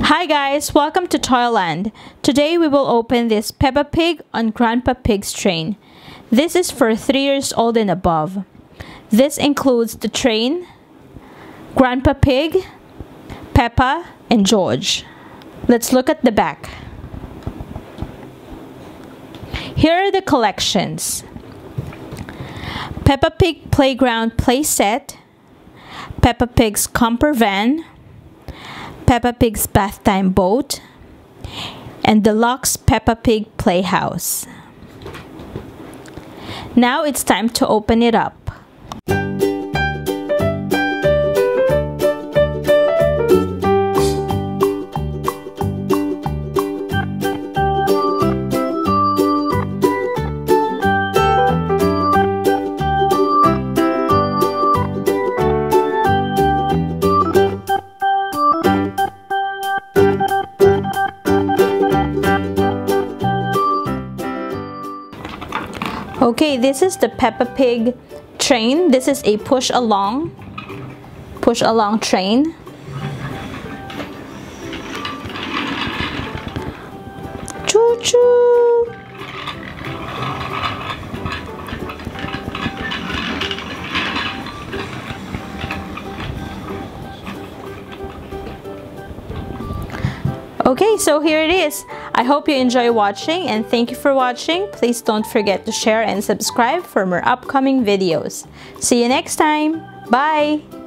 Hi guys, welcome to Toyland. Today we will open this Peppa Pig on Grandpa Pig's train. This is for 3 years old and above. This includes the train, Grandpa Pig, Peppa, and George. Let's look at the back. Here are the collections. Peppa Pig Playground Playset, Peppa Pig's camper van, Peppa Pig's bath time boat, and Deluxe Peppa Pig Playhouse. Now it's time to open it up. Okay, this is the Peppa Pig train. This is a push along train. Choo choo. Okay, so here it is. I hope you enjoy watching and thank you for watching. Please don't forget to share and subscribe for more upcoming videos. See you next time. Bye!